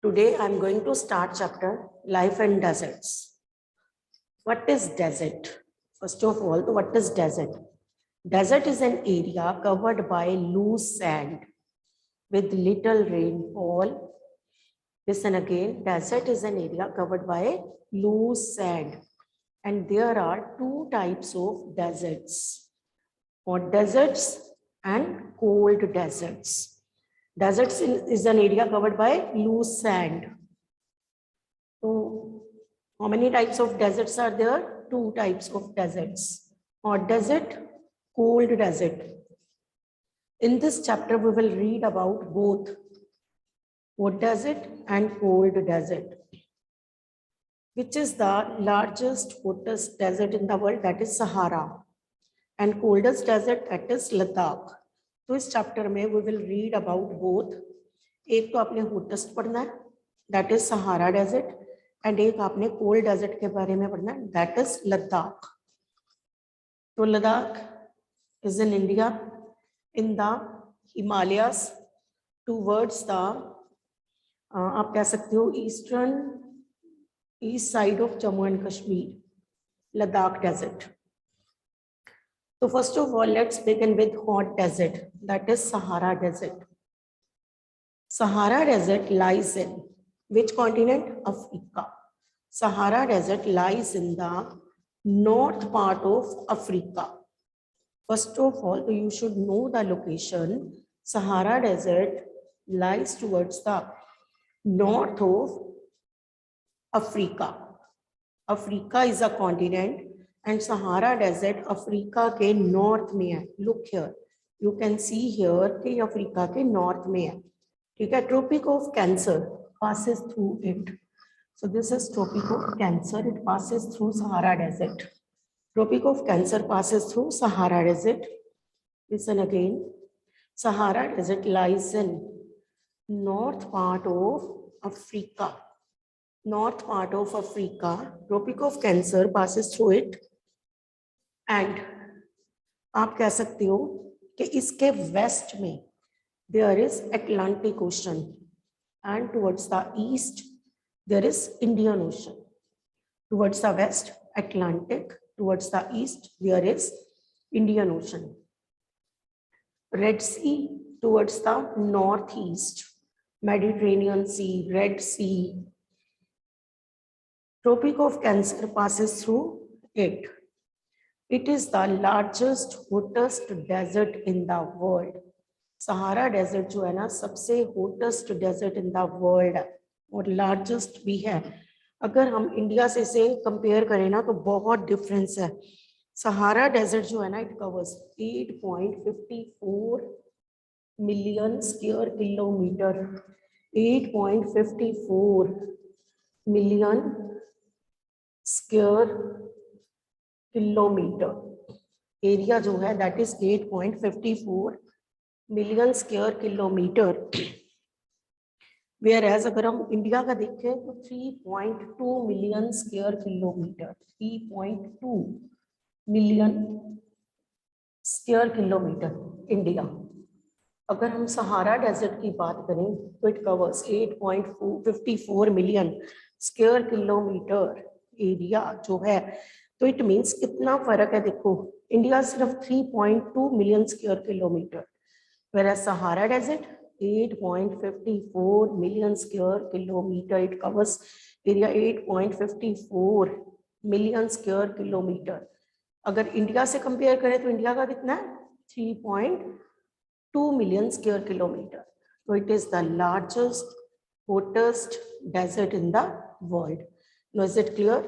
Today I'm going to start chapter Life and Deserts. What is desert? First of all, what is desert? Desert is an area covered by loose sand with little rainfall. Listen again, desert is an area covered by loose sand. And there are two types of deserts: hot deserts and cold deserts. Deserts is an area covered by loose sand. So, how many types of deserts are there? Two types of deserts: hot desert, cold desert. In this chapter, we will read about both hot desert and cold desert. Which is the largest, hottest desert in the world? That is Sahara. And coldest desert, that is Ladakh. तो इस chapter में we will read about both. एक तो आपने hottest पढ़ना है, that is Sahara desert, and एक आपने cold desert के बारे में पढ़ना है, that is Ladakh. तो Ladakh is in India, in the Himalayas, towards the आप कह सकते हो east side of Jammu and Kashmir, Ladakh desert. So first of all, let's begin with hot desert, that is Sahara desert. Sahara desert lies in which continent? Africa. Sahara desert lies in the north part of Africa. First of all, you should know the location. Sahara desert lies towards the north of Africa. Africa is a continent and Sahara desert Africa के north में है. Look here, you can see here कि Africa के north में है. ठीक है, Tropic of Cancer passes through it. So this is Tropic of Cancer. It passes through Sahara desert. Tropic of Cancer passes through Sahara desert. Listen again. Sahara desert lies in north part of Africa. North part of Africa. Tropic of Cancer passes through it. And आप कह सकते हो कि इसके west में there is Atlantic Ocean, and towards the east there is Indian Ocean. Towards the west, Atlantic. Towards the east, there is Indian Ocean. Red Sea towards the northeast, Mediterranean Sea, Red Sea. Tropic of Cancer passes through it. It is the largest, hottest desert in the world. Sahara desert जो है ना सबसे hottest desert in the world और largest भी है. अगर हम India से इसे कंपेयर करें ना तो बहुत डिफरेंस है. सहारा डेजर्ट जो है ना it covers 8.54 million square kilometer. 8.54 million square kilometer. Area जो है that is 8.54 million square kilometer. Whereas अगर हम इंडिया का देखें तो 3.2 million square kilometer. 3.2 million square kilometer India. अगर हम सहारा डेजर्ट की बात करें तो it covers 8.54 million square kilometer area जो है. तो इट मीन्स कितना फर्क है. देखो इंडिया सिर्फ 3.2 million square kilometer, whereas Sahara desert 8.54 million square kilometer. It covers area 8.54 million square kilometer. अगर इंडिया से कंपेयर करें तो इंडिया का कितना है? 3.2 million square kilometer. So it is the largest, hottest desert in the world. Now is it clear?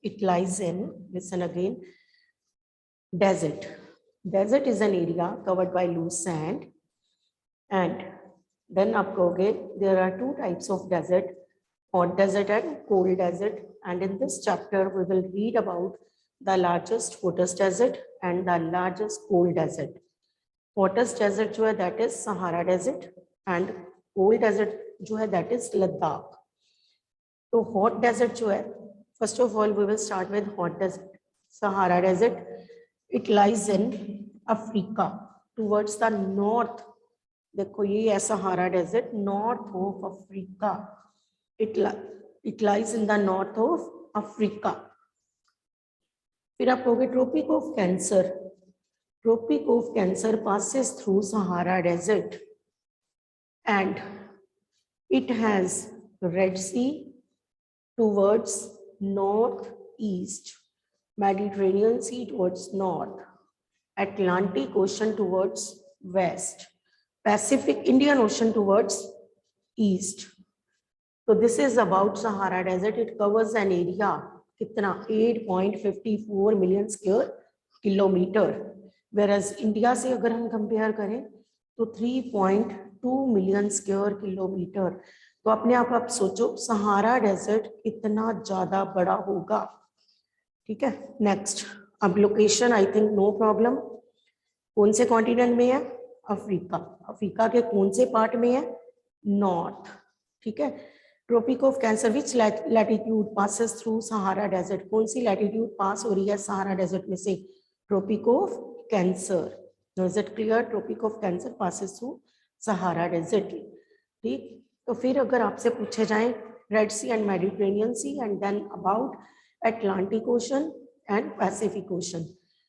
It lies in, listen again, desert. Desert is an area covered by loose sand. And then आप कहोगे there are two types of desert, hot desert and cold desert. And in this chapter we will read about the largest, hottest desert and the largest cold desert. Hottest desert जो है that is Sahara desert and cold desert जो है that is Ladakh. तो hot desert जो है, first of all we will start with hot desert. Sahara desert, it lies in Africa towards the north. देखो ये है Sahara desert, north of Africa. It lies in the north of Africa. फिर आप कहोगे trophic of cancer. Tropic of Cancer passes through Sahara Desert and it has Red Sea towards northeast, Mediterranean Sea towards north, Atlantic Ocean towards west, Pacific Indian Ocean towards east. So this is about Sahara Desert. It covers an area कितना 8.54 million square kilometer. Whereas India से अगर हम compare करें तो 3.2 million square kilometer. तो अपने आप सोचो सहारा डेजर्ट कितना ज्यादा बड़ा होगा. ठीक है, नेक्स्ट. अब location I think no problem. कौन से कॉन्टिनेंट में है? अफ्रीका. अफ्रीका के कौन से पार्ट में है? नॉर्थ. ठीक है. Tropic of cancer which latitude passes through Sahara desert. कौन सी लैटिट्यूड पास हो रही है सहारा डेजर्ट में से? Tropic of cancer. Is it clear? Tropic of cancer passes through Sahara desert. ठीक. तो फिर अगर आपसे पूछे जाए red sea and Mediterranean sea and then about Atlantic ocean and Pacific ocean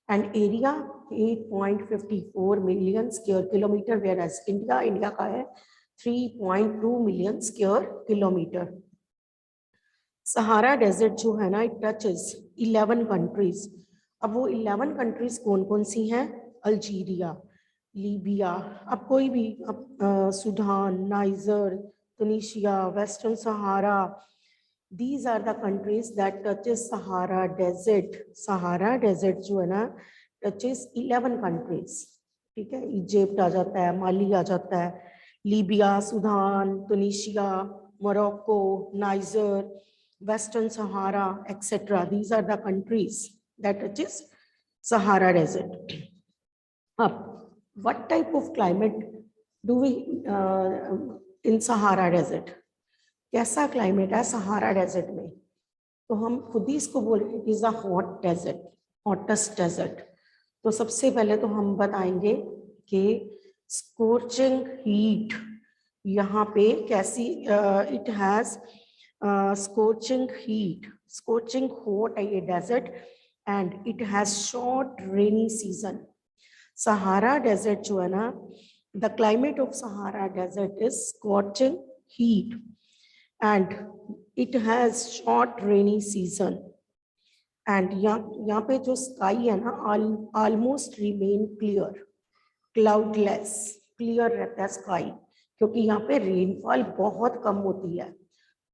and area 8.54 million square kilometre, whereas India का है 3.2 million square kilometre. Sahara desert जो है ना, इट टचेस 11 कंट्रीज. अब वो 11 कंट्रीज कौन कौन सी हैं? अल्जीरिया, लीबिया, अब कोई भी, अब Sudan, niger, Tunisia, Western Sahara, these are the countries that touches Sahara Desert. Sahara Desert जो है ना touches 11 countries. ठीक है, इजिप्ट आ जाता है, माली आ जाता है, Libya, Sudan, Tunisia, Morocco, Niger, Western Sahara, etc. These are the countries that touches Sahara Desert. अब what type of climate do we in Sahara desert? कैसा क्लाइमेट है सहारा डेजर्ट में? तो हम खुद ही इसको बोल रहे हैं it is a hot desert, hottest desert. तो सबसे पहले तो हम बताएंगे कि स्कोर्चिंग हीट यहाँ पे कैसी, it has scorching heat, scorching hot है ये desert and it has short rainy season. Sahara desert जो है ना, the climate of Sahara Desert is scorching heat and it has short rainy season. And यहाँ पे जो sky है ना, almost remain clear, cloudless, clear रहता है sky, क्योंकि यहाँ पे rainfall बहुत कम होती है.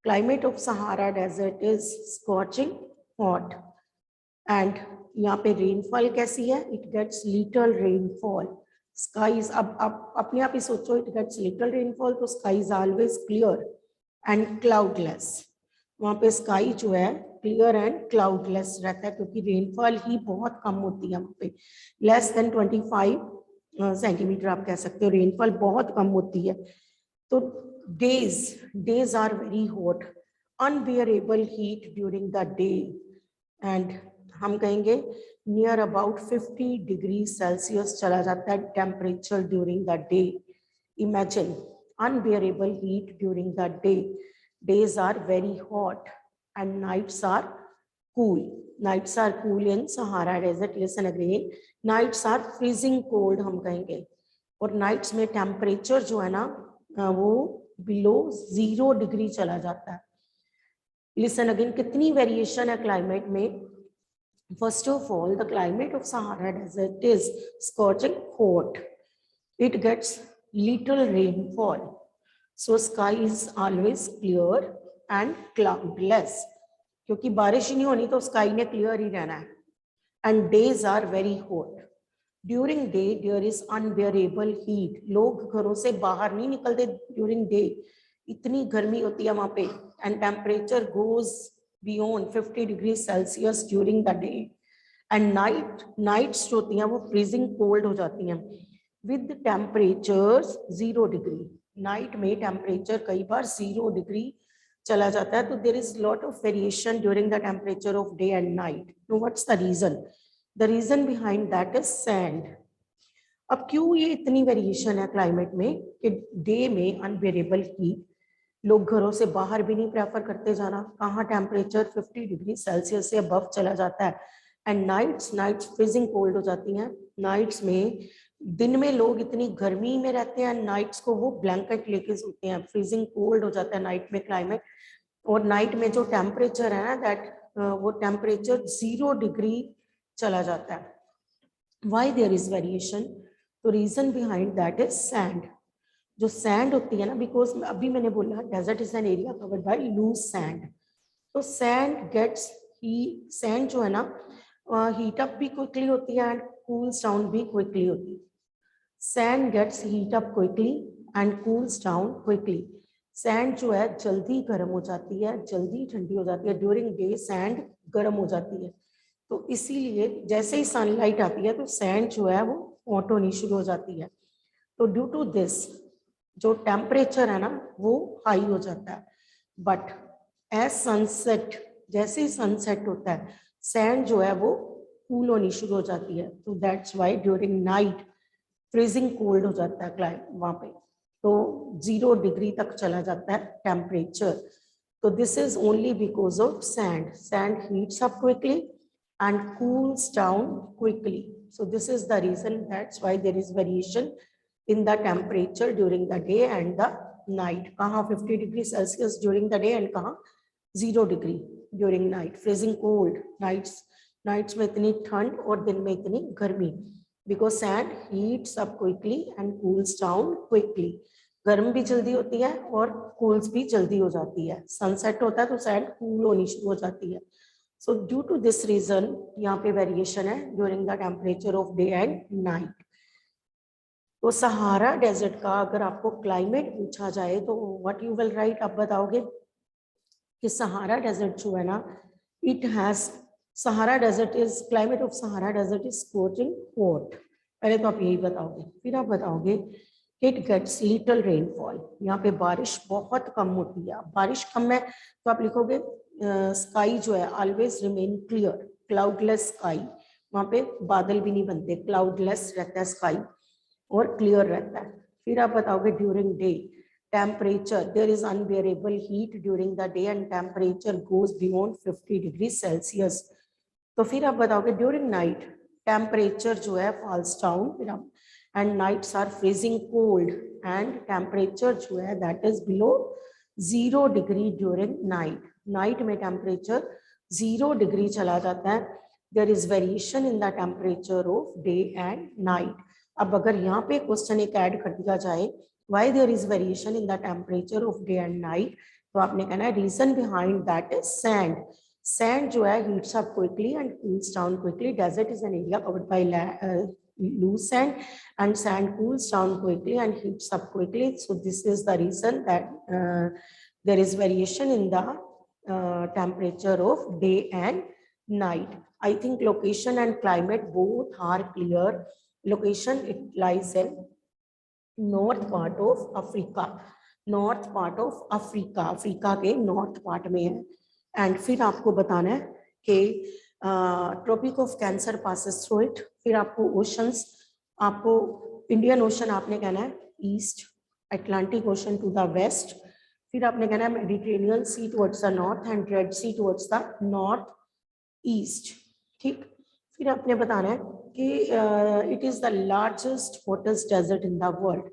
Climate of Sahara Desert is scorching hot and यहाँ पे rainfall कैसी है? It gets little rainfall. Skies, अब अपने आप ही सोचो, इट गेट्स लिटिल रेनफॉल, तो sky is always clear and cloudless. वहाँ पे स्काई जो है क्लियर एंड क्लाउडलेस रहता है क्योंकि रेनफॉल ही बहुत कम होती है वहाँ पे. लेस देन 25 सेंटीमीटर आप कह सकते हो, रेनफॉल बहुत कम होती है. तो days are very hot, unbearable heat during the day and हम कहेंगे नियर अबाउट 50 डिग्री सेल्सियस चला जाता है temperature during the day. Imagine unbearable heat during the day. Days are very hot and nights are cool. Nights are cool in Sahara desert. Listen again, nights are freezing cold हम कहेंगे. और nights में temperature जो है ना वो below 0 degree चला जाता है. लिसन अगेन, कितनी वेरिएशन है क्लाइमेट में. First of all, the climate of Sahara Desert is scorching hot. It gets little rainfall. So sky is always clear and cloudless. क्योंकि बारिश ही नहीं होनी तो sky ने clear ही रहना है. And days are very hot. During day there is unbearable heat. लोग घरों से बाहर नहीं निकलते during day. इतनी गर्मी होती है वहाँ पे. And temperature goes beyond 50 degrees Celsius during the day and nights जो होती हैं वो freezing cold हो जाती हैं with temperatures 0 degree. नाइट में टेम्परेचर कई बार 0 डिग्री चला जाता है. तो there is lot of variation during the temperature of day and night. Now what's the reason? The reason behind that is sand. अब क्यों ये इतनी वेरिएशन है क्लाइमेट में कि डे में अनबियरेबल हीट लोग घरों से बाहर भी नहीं प्रेफर करते जाना, कहाँ टेम्परेचर 50 डिग्री सेल्सियस से अबव चला जाता है। एंड नाइट्स फ्रीजिंग कोल्ड हो जाती हैं। नाइट्स में, दिन में लोग इतनी गर्मी में रहते हैं, नाइट्स को वो ब्लैंकेट लेके सोते हैं, फ्रीजिंग कोल्ड हो जाता है नाइट में क्लाइमेट। और नाइट में जो टेम्परेचर है ना दैट वो टेम्परेचर 0 डिग्री चला जाता है। Why there is variation? तो reason behind that is sand. जो सैंड होती है ना, बिकॉज अभी मैंने बोला desert is an area covered by loose sand, तो सैंड गेट्स ही, सैंड जो है ना हीट अप भी क्विकली होती है एंड कूल्स डाउन भी क्विकली होती है। Sand gets heat up quickly and cools down quickly. Sand जो है जल्दी गर्म हो जाती है, जल्दी ठंडी हो जाती है। ड्यूरिंग डे सैंड गर्म हो जाती है, तो इसीलिए जैसे ही सनलाइट आती है तो सैंड जो है वो हॉट होनी शुरू हो जाती है। तो ड्यू टू दिस जो टेम्परेचर है ना वो हाई हो जाता है। बट एज सनसेट, जैसे ही सनसेट होता है सैंड जो है वो कूल होनी शुरू हो जाती है। तो that's why during night freezing cold हो जाता है क्लाइमेट वहां पे, तो 0 डिग्री तक चला जाता है टेम्परेचर। तो this is only because of sand. Sand heats up quickly and cools down quickly. So this is the reason, that's why there is variation in the temperature during the day and the night. कहाँ 50 degree Celsius during the day and कहाँ 0 degree during night. Freezing cold nights में इतनी ठंड और दिन में इतनी गर्मी, because sand heats up quickly and cools down quickly. गर्म भी जल्दी होती है और कूल्स भी जल्दी हो जाती है। सनसेट होता है तो सैंड कूल होनी शुरू हो जाती है। So due to this reason यहाँ पे वेरिएशन है during the temperature of day and night. तो सहारा डेजर्ट का अगर आपको क्लाइमेट पूछा जाए तो व्हाट यू विल राइट, आप बताओगे कि सहारा डेजर्ट जो है ना, it has, Sahara desert is, climate of Sahara desert is scorching hot। पहले तो आप यही बताओगे, फिर आप बताओगे इट गेट्स लिटिल रेनफॉल, यहाँ पे बारिश बहुत कम होती है। बारिश कम है तो आप लिखोगे स्काई जो है always remain clear, cloudless sky, वहाँ पे बादल भी नहीं बनते, क्लाउडलेस रहता है स्काई और क्लियर रहता है। फिर आप बताओगे during day temperature, there is unbearable heat during the day and temperature goes beyond 50 degree Celsius. तो फिर आप बताओगे ड्यूरिंग नाइट टेम्परेचर जो है फॉल्स डाउन, फिर आप and nights are freezing cold and temperature जो है that is below 0 degree during night. Night में temperature 0 degree चला जाता है। There is variation in the temperature of day and night. अब अगर यहाँ पे क्वेश्चन एक ऐड कर दिया जाए why there is variation in the temperature of day and night, तो आपने कहना है reason behind that is sand. Sand जो है heats up quickly and cools down quickly. Desert is an area covered by loose sand and sand cools down quickly and heats up quickly. So this is the reason that there is variation in the temperature of day and night. I think location and climate both are clear. Location, it lies in north part of Africa. North part of Africa, Africa के north part में है। And फिर आपको बताना है कि tropic of cancer passes through it. फिर आपको ओशंस, आपको इंडियन ओशन आपने कहना है east, Atlantic ocean to the west, फिर आपने कहना है Mediterranean sea towards the north and red sea towards the north east. ठीक, फिर आपने बताना है कि it is the largest hottest desert in the world.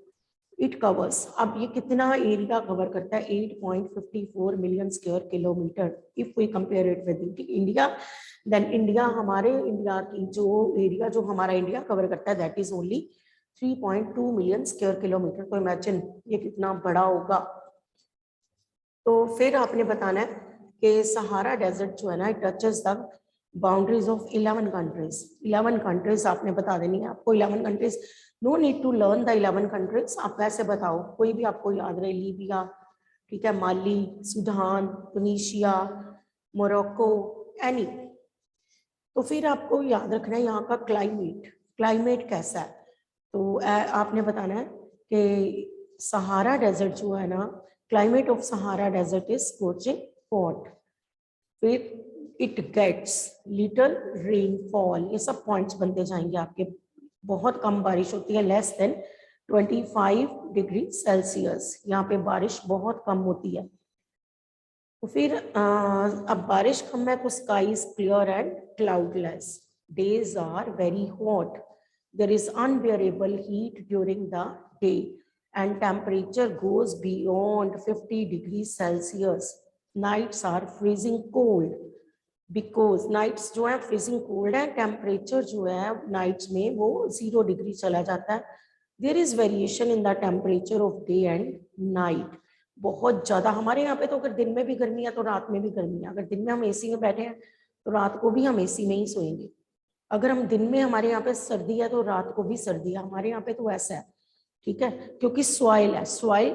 It covers, अब ये कितना एरिया कवर करता है, 8.54 million square kilometre. If we compare it with India, then India, हमारे इंडिया की जो एरिया जो हमारा इंडिया कवर करता है that is only 3.2 million square kilometre. तो इमेजिन ये कितना बड़ा होगा। तो फिर आपने बताना है कि सहारा डेजर्ट जो है ना, it touches the boundaries of 11 countries. 11 countries आपने बता देनी है। आपको 11 countries, no need to learn the 11 countries, आप वैसे बताओ कोई भी आपको याद रहे। लीबिया, ठीक है, माली, सूडान, तुनीशिया, मोरक्को, एनी। तो फिर आपको याद रखना है यहाँ का क्लाइमेट, क्लाइमेट कैसा है। तो आपने बताना है कि सहारा डेजर्ट जो है ना, climate of Sahara desert is scorching hot। फिर इट गेट्स लिटिल रेनफॉल, ये सब पॉइंट्स बनते जाएंगे आपके। बहुत कम बारिश होती है, लेस देन 25 डिग्री सेल्सियस। यहाँ पे बारिश बहुत कम होती है। तो फिर अब बारिश कम है तो sky is clear and cloudless. Days are very hot, there is unbearable heat during the day and temperature goes beyond 50 degree Celsius. Nights are freezing cold, because nights जो है फ्रीजिंग कोल्ड है, टेम्परेचर जो है nights में वो 0 degree चला जाता है। There is variation in the temperature of day and night. बहुत ज्यादा हमारे यहाँ पे तो अगर दिन में भी गर्मी है तो रात में भी गर्मी है। अगर दिन में हम एसी में बैठे हैं तो रात को भी हम एसी में ही सोएंगे। अगर हम दिन में हमारे यहाँ पे सर्दी है तो रात को भी सर्दी है। हमारे यहाँ पे तो ऐसा है, ठीक है, क्योंकि सॉइल है। सॉइल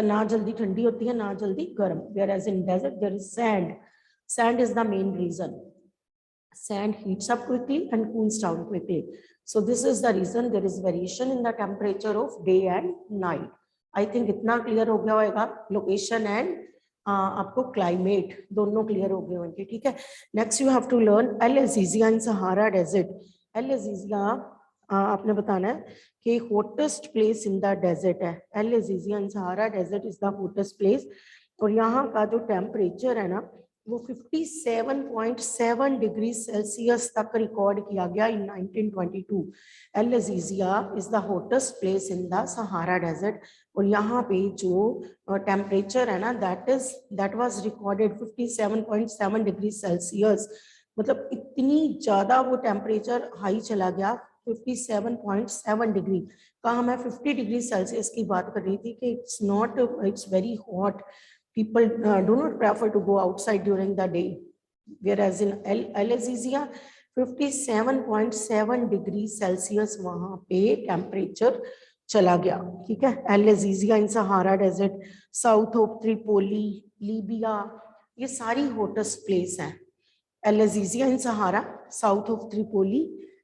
ना जल्दी ठंडी होती है ना जल्दी गर्म। Whereas in desert there is sand. Sand is the main reason. Sand heats up quickly and cools down quickly. So this is the reason there is variation in the temperature of day and night. I think इतना clear हो गया होगा। Location and आपको climate दोनों clear हो गए होंगे, ठीक है। Next you have to learn Al Azizia in Sahara Desert. Al Azizia आपने बताना है कि hottest place in the desert है। Al Azizia in Sahara Desert is the hottest place. और यहाँ का जो टेम्परेचर है ना वो 57.7 डिग्री सेल्सियस तक रिकॉर्ड किया गया in 1922। Al Azizia is the hottest place in the Sahara desert. और यहाँ पे जो टेम्परेचर है ना that was recorded 57.7 degree Celsius. मतलब इतनी ज्यादा वो टेम्परेचर हाई चला गया 57.7 डिग्री। कहाँ मैं 50 डिग्री सेल्सियस की बात कर रही थी कि it's very hot. People do not prefer to go outside during the day, whereas in Al Azizia 57.7 degree Celsius वहां पे टेम्परेचर चला गया, ठीक है। Al Azizia in Sahara desert, south of Tripoli, Libya, ये सारी हॉटेस्ट प्लेस है। Al Azizia in Sahara, south of Tripoli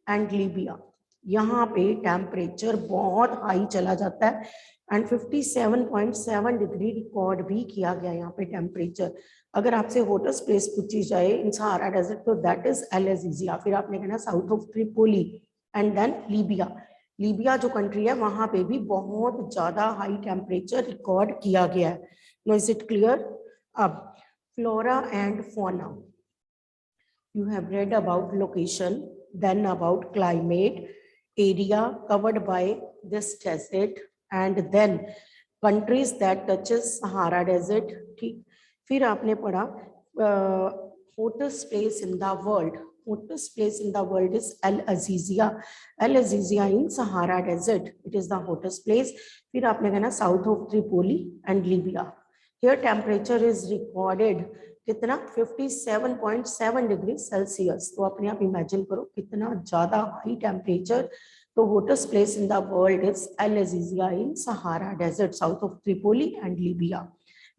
and Libya, यहाँ पे टेम्परेचर बहुत हाई चला जाता है एंड 57.7 डिग्री रिकॉर्ड भी किया गया यहाँ पे टेम्परेचर। अगर आपसे हॉटेस्ट प्लेस पूछी जाए इन सहारा डेजर्ट तो दैट इज एल अजीजिया। फिर आपने कहना south of Tripoli and then Libya. Libya जो कंट्री है वहां पे भी बहुत ज्यादा हाई टेम्परेचर रिकॉर्ड किया गया है। No is it clear? अब flora and fauna, you have read about location, then about climate, area covered by this desert, and then countries that touches Sahara Desert, ठीक। फिर आपने पढ़ा hottest place in the world. Hottest place in the world is Al Azizia. Al Azizia in Sahara Desert, it is the hottest place. फिर आपने कहना south of Tripoli and Libya. Here temperature is recorded कितना 57.7 degree Celsius. तो अपने आप imagine करो कितना ज्यादा हाई टेम्परेचर। तो hottest place in the world is Al Azizia in Sahara Desert, south of Tripoli and Libya.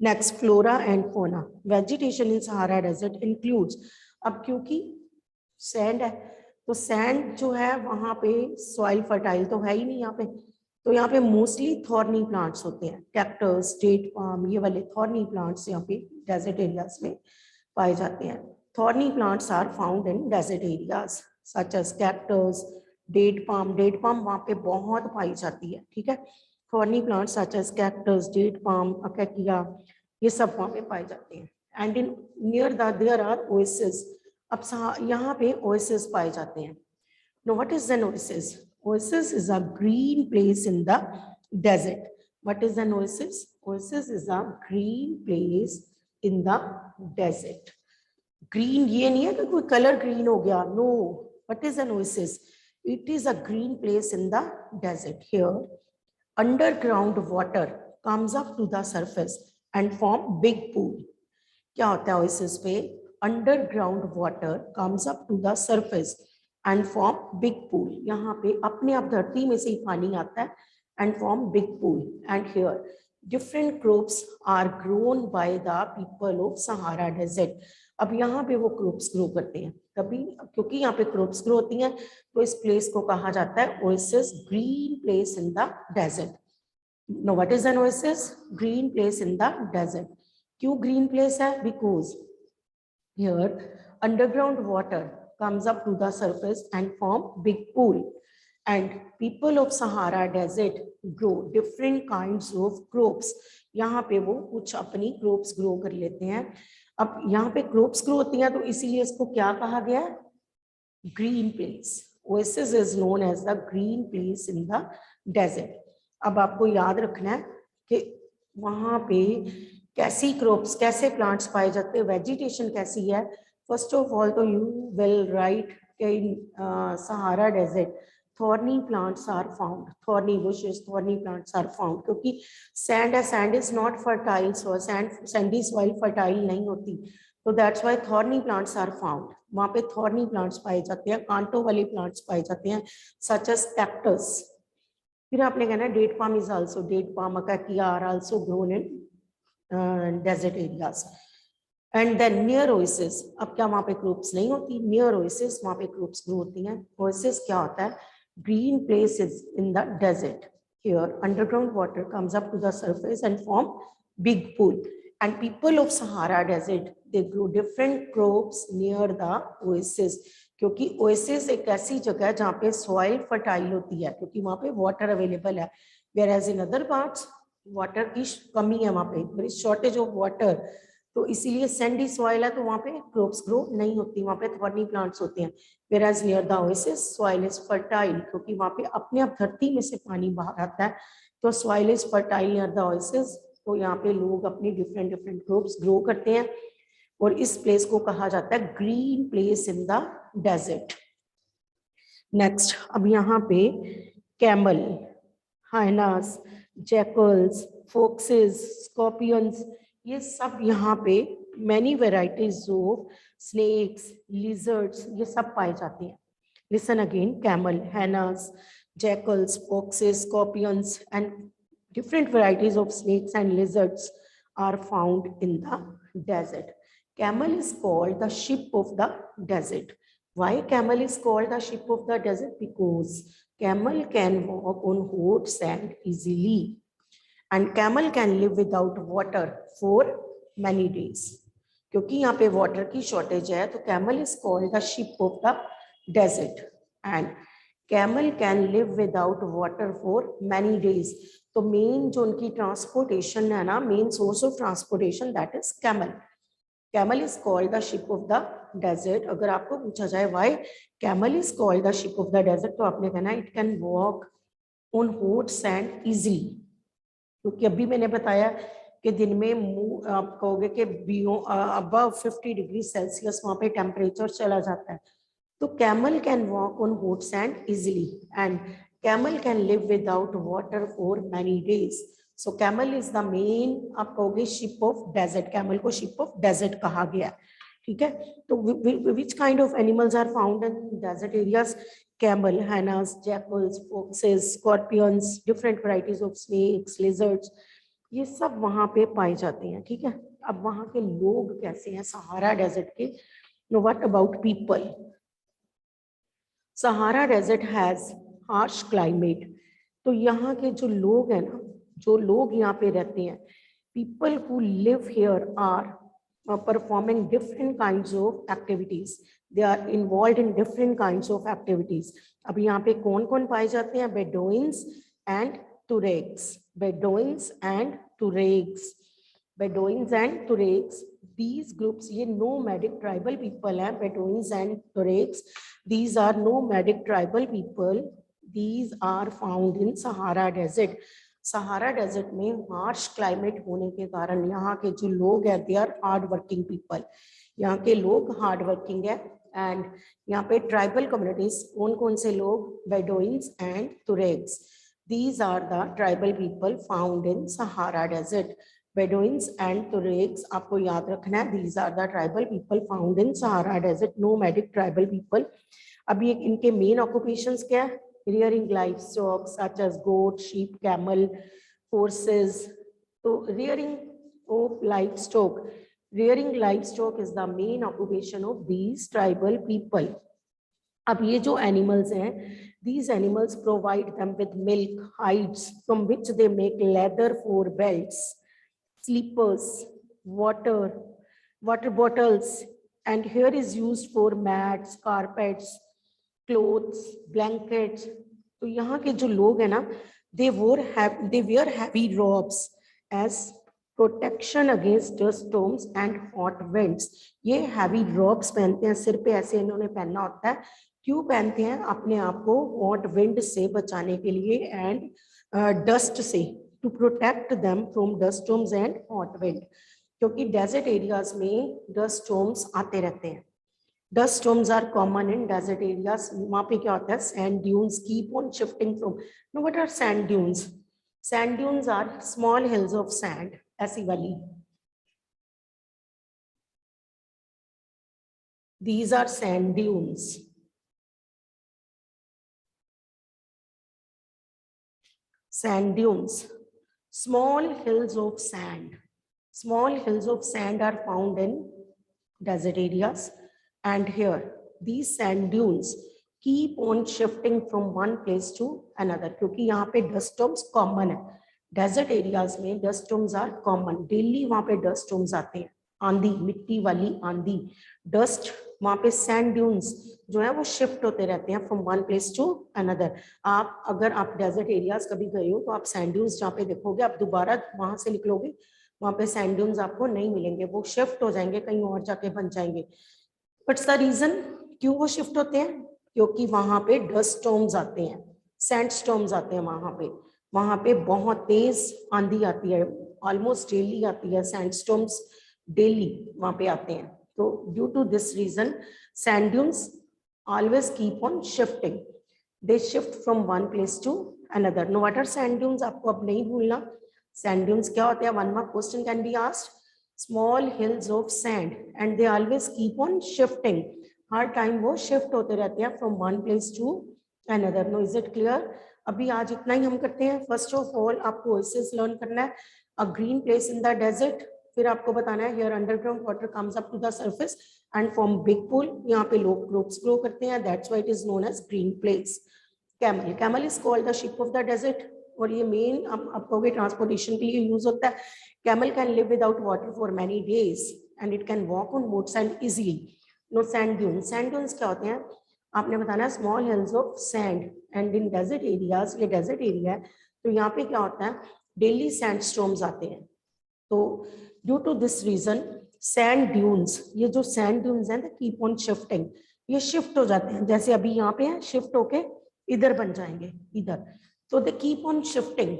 Next, flora and fauna. Vegetation in Sahara Desert includes, अब क्योंकि सैंड है तो सैंड जो है वहां पे सॉइल फर्टाइल तो है ही नहीं यहाँ पे, तो यहाँ पे मोस्टली थॉर्नी प्लांट्स होते हैं, कैक्टस, डेट पाम, ये वाले थॉर्नी प्लांट्स यहाँ पे डेजर्ट एरियाज में पाए जाते हैं। Thorny plants are found in desert areas such as cactus, date palm वहाँ पे बहुत पाई जाती है, ठीक है। Thorny plants such as cactus, date palm, acacia, ये सब वहाँ पे पाए जाते हैं। And in near there are oasis. अब यहाँ पे ओएसिस पाए जाते हैं। Now what is an oasis? Oasis is a green place in the desert. What is an oasis? Oasis is a green place in the desert. Green ये नहीं है कि कोई कलर ग्रीन हो गया, no. What is an oasis? It is a green place in the desert. Here underground water comes up to the surface and form big pool. क्या होता है oasis पे? Underground water comes up to the surface and form big pool. यहाँ पे अपने आप धरती में से ही पानी आता है and form big pool. And here different crops are grown by the people of Sahara Desert. अब यहाँ पे वो crops grow करते हैं, कभी क्योंकि यहाँ पे crops grow होती हैं तो इस place को कहा जाता है oasis, green place in the desert. Now what is an oasis? Green place in the desert. क्यों green place है? Because here underground water comes up to the surface and form big pool. and people of Sahara desert grow different kinds of crops. यहाँ पे वो कुछ अपनी crops grow कर लेते हैं. अब यहाँ पे crops grow होती हैं तो इसीलिए इसको क्या कहा गया है? Green place. Oasis is known as the green place in the desert. अब आपको याद रखना है कि वहाँ पे कैसी crops, कैसे plants पाए जाते हैं, vegetation कैसी है. First of all, तो you will write in Sahara desert thorny plants are found, thorny bushes, thorny plants are found, क्योंकि sand है, sand is not fertile, so sandy soil fertile नहीं होती, तो that's why thorny plants are found. वहाँ पे thorny plants पाए जाते हैं, कांटों वाले plants पाए जाते हैं, such as cactus. फिर आपने कहना date palm is also, date palm, acacia are also grown in desert areas. And then near oasis, अब क्या वहाँ पे crops नहीं होती? Near oasis वहाँ पे crops grow होती हैं. Oasis क्या होता है? Green places in the desert. Here underground water comes up to the surface and form big pool. And people of Sahara desert, they grow different crops near the oasis. क्योंकि oasis एक ऐसी जगह है जहाँ पे soil fertile होती है, क्योंकि वहाँ पे water available है. Whereas in other parts, water की कमी है वहाँ पे, there is shortage of water. तो इसीलिए सैंडी सॉइल है तो वहाँ पे क्रॉप्स ग्रो नहीं होती, वहाँ पे थॉर्नी प्लांट्स होते हैं. Whereas near the oasis, soil is fertile, क्योंकि वहाँ पे अपने आप धरती में से पानी बाहर आता है, तो soil is fertile near the oasis. तो यहाँ पे लोग अपनी डिफरेंट डिफरेंट क्रॉप्स ग्रो करते हैं और इस प्लेस को कहा जाता है green place in the desert. Next, अब यहाँ पे camel, hyenas, jackals, foxes, scorpions, ये सब यहाँ पे many varieties of snakes, lizards, ये सब पाए जाते हैं. Listen again, camel, hyenas, jackals, foxes, scorpions and different varieties of snakes and lizards are found in the desert. Camel is called the ship of the desert. Why camel is called the ship of the desert? Because camel can walk on hot sand easily, and camel can live without water for many days. क्योंकि यहाँ पे water की shortage है, तो camel is called the ship of the desert, and camel can live without water for many days. तो main जो उनकी transportation है ना, main source of transportation, that is camel. Camel is called the ship of the desert. अगर आपको पूछा जाए why camel is called the ship of the desert, तो आपने कहना it can walk on hot sand easily. क्योंकि अभी मैंने बताया कि दिन में आप कहोगे कि अबव 50 डिग्री सेल्सियस वहाँ पे टेम्परेचर चला जाता है, तो camel can walk on hot sand easily and camel can live without water for many days. So camel is the main, आप कहोगे ship of desert. camel को ship of desert कहा गया. ठीक है, तो which kind of animals are found in desert areas? Camel, hyenas, jackals, foxes, scorpions, different varieties of snakes, lizards, ये सब वहाँ पे पाए जाते हैं. ठीक है, अब वहाँ के लोग कैसे हैं सहारा डेजर्ट के? What about people? Sahara desert has harsh climate. तो यहाँ के जो लोग हैं ना, जो लोग यहाँ पे रहते हैं, people who live here are performing different kinds of activities. They are involve in different kinds of activities. अब यहाँ पे कौन कौन पाए जाते हैं? Bedouins and Tuaregs. Bedouins and Tuaregs. Bedouins and Tuaregs, these groups, ये nomadic tribal people हैं. Bedouins and Tuaregs, these are nomadic tribal people. These are found in Sahara desert. Sahara desert में harsh climate होने के कारण यहाँ के जो लोग हैं, they are hard working people. यहाँ के लोग hard working है. and यहाँ पे tribal communities, कौन कौन से लोग? Bedouins and Tuaregs. These are the tribal people found in Sahara desert. Bedouins and Tuaregs, आपको याद रखना है, these are the tribal people found in Sahara desert, nomadic tribal people. अभी इनके main occupations क्या है? Rearing livestock such as goat, sheep, camel, horses. तो rearing of livestock, rearing livestock is the main occupation of these tribal people. अब ये जो animals हैं, these animals provide them with milk, hides from which they make leather for belts, sleepers, water bottles, and here is used for mats, carpets, clothes, blankets, तो यहाँ के जो लोग हैं ना, they wear heavy robes as protection against dust storms and hot winds. ये heavy robes पहनते हैं, सिर पे ऐसे इन्होंने पहनना होता है। क्यों पहनते हैं? अपने आप को hot wind से बचाने के लिए and dust से, to protect them from dust storms and hot wind. क्योंकि desert areas में dust storms आते रहते हैं। Dust storms are common in desert areas. वहाँ पे क्या होता है? Sand dunes keep on shifting from. Now, what are sand dunes? Sand dunes are small hills of sand. ऐसी वाली. These are sand dunes. Sand dunes. Small hills of sand. Small hills of sand are found in desert areas. And here, these sand dunes keep on shifting from one place to another. क्योंकि यहाँ पे dust storms common है. Desert areas में dust storms are common. Daily वहाँ पे dust storms आते हैं. आंधी, मिट्टी वाली आंधी, dust, वहाँ पे sand dunes जो है वो shift होते रहते हैं from one place to another. आप अगर आप desert areas कभी गए हो तो आप sand dunes जहाँ पे देखोगे, आप दोबारा वहाँ से निकलोगे, वहाँ पे sand dunes आपको नहीं मिलेंगे, वो shift हो जाएंगे, कहीं और जाके बन जाएंगे. What's the reason? क्यों वो शिफ्ट होते हैं? क्योंकि वहां पे डस्ट स्टॉर्म्स आते हैं, सैंड स्टॉर्म्स आते हैं वहां पे बहुत तेज आंधी आती है, ऑलमोस्ट डेली आती है, सैंड स्टॉर्म्स डेली वहां पे आते हैं. तो due to this reason sand dunes always keep on shifting, they shift from one place to another. Know what are sand dunes? आपको अब नहीं भूलना सैंड ड्यून्स क्या होते हैं. One mark question can be asked. Small hills of sand and they always keep on shifting. Her time वो shift होते रहते हैं from one place to another. No, is it clear? अभी आज इतना ही हम करते हैं. फर्स्ट ऑफ ऑल आपको oasis लर्न करना है, a green place in the desert. फिर आपको बताना है here underground water comes up to the surface and form big pool. यहाँ पे लोग crops grow करते हैं, that's why it is known as green place. Camel, camel is called the sheep of the desert. और ये main आप कहोगे transportation के लिए यूज होता है. Camel can live without water for many days and it can walk on wet sand easily. No, sand dunes. Sand dunes क्या होते हैं? आपने बताना small hills of sand and in desert areas, ये desert area है, तो यहाँ पे क्या होता है? Daily sand storms आते हैं. तो due to this reason sand dunes, ये जो sand dunes हैं, they keep on shifting. ये shift हो जाते हैं, जैसे अभी यहाँ पे है, shift होके इधर बन जाएंगे, इधर. तो they keep on shifting.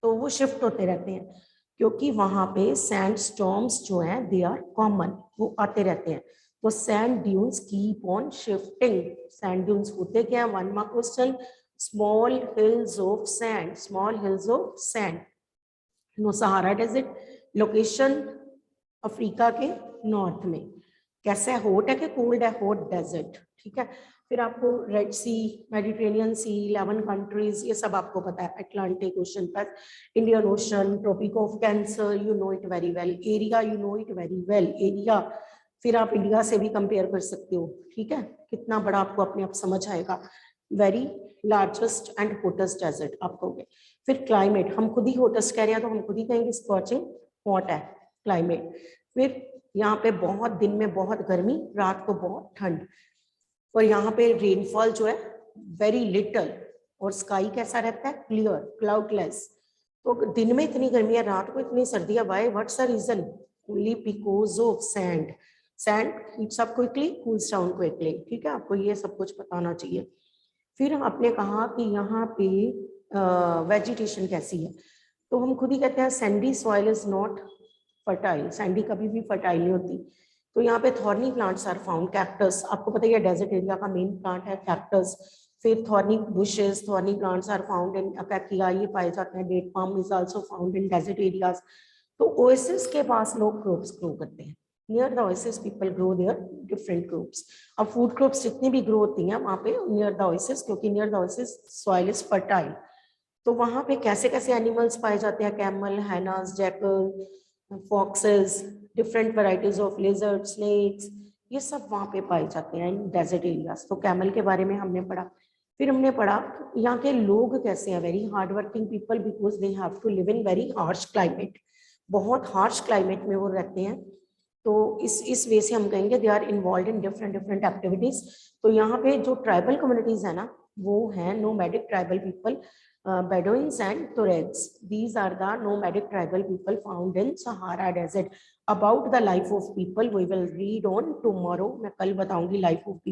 तो वो shift होते रहते हैं क्योंकि वहां पे सैंड स्टॉर्म्स जो हैं दे आर कॉमन, वो आते रहते हैं. तो sand dunes keep on shifting. Sand dunes होते क्या है? One mark question. Small hills of sand, small hills of sand. No, Sahara desert location Africa के नॉर्थ में. कैसा है? हॉट है कि कोल्ड है? Hot desert. ठीक है. फिर आपको Red Sea, Mediterranean Sea, 11 countries, ये सब आपको पता है. अटलांटिक ओशन पर, Indian Ocean, Tropic of Cancer, you know it very well. Area, you know it very well. Area फिर आप इंडिया से भी कंपेयर कर सकते हो. ठीक है. कितना बड़ा आपको अपने आप समझ आएगा. Very largest and hottest desert आप कहोगे. फिर क्लाइमेट, हम खुद ही हॉटेस्ट कह रहे हैं तो हम खुद ही कहेंगे स्कॉचिंग हॉट है क्लाइमेट. फिर यहाँ पे बहुत दिन में बहुत गर्मी, रात को बहुत ठंड. और यहाँ पे रेनफॉल जो है वेरी लिटल. और स्काई कैसा रहता है? Clear, cloudless. तो दिन में इतनी गर्मी है, रात को इतनी सर्दी है. Why? What's the reason? Only because of sand. Sand heats up quickly, cools down quickly. ठीक है. आपको ये सब कुछ पता होना चाहिए. फिर आपने कहा कि यहाँ पे वेजिटेशन कैसी है, तो हम खुद ही कहते हैं sandy soil is not fertile. Sandy कभी भी फर्टाइल नहीं होती. तो यहाँ पे thorny plants are found. Cactus, आपको पता है डेजर्ट एरिया का मेन प्लांट है कैक्टस. फिर thorny bushes, thorny plants are found in acacia, ये पाए जाते हैं. Date palm is also found in desert areas. तो ओएसिस के पास लोग क्रॉप्स ग्रो करते हैं. Near the oasis people grow their different crops. अब फूड क्रॉप्स जितनी भी ग्रो होती हैं वहाँ पे नियर द ओएसिस, क्योंकि near the oasis soil is fertile. तो वहाँ पे कैसे कैसे एनिमल्स पाए जाते हैं? Camel, hyenas, jackal, foxes, different varieties of lizard, snakes, ये सब वहाँ पे पाए जाते हैं इन डेजर्ट एरियाज. तो कैमल के बारे में हमने पढ़ा. फिर हमने पढ़ा यहाँ के लोग कैसे हैं. Very hard working people, because they have to live in very harsh climate. बहुत हार्श क्लाइमेट में वो रहते हैं. तो इस वे से हम कहेंगे they are involve in different different activities. तो यहाँ पे जो ट्राइबल कम्युनिटीज है ना, वो हैं nomadic tribal people, Bedouins and Tuaregs. These are the nomadic tribal people found in Sahara Desert. About the life of people we will read on tomorrow. मैं कल बताऊंगी life of people.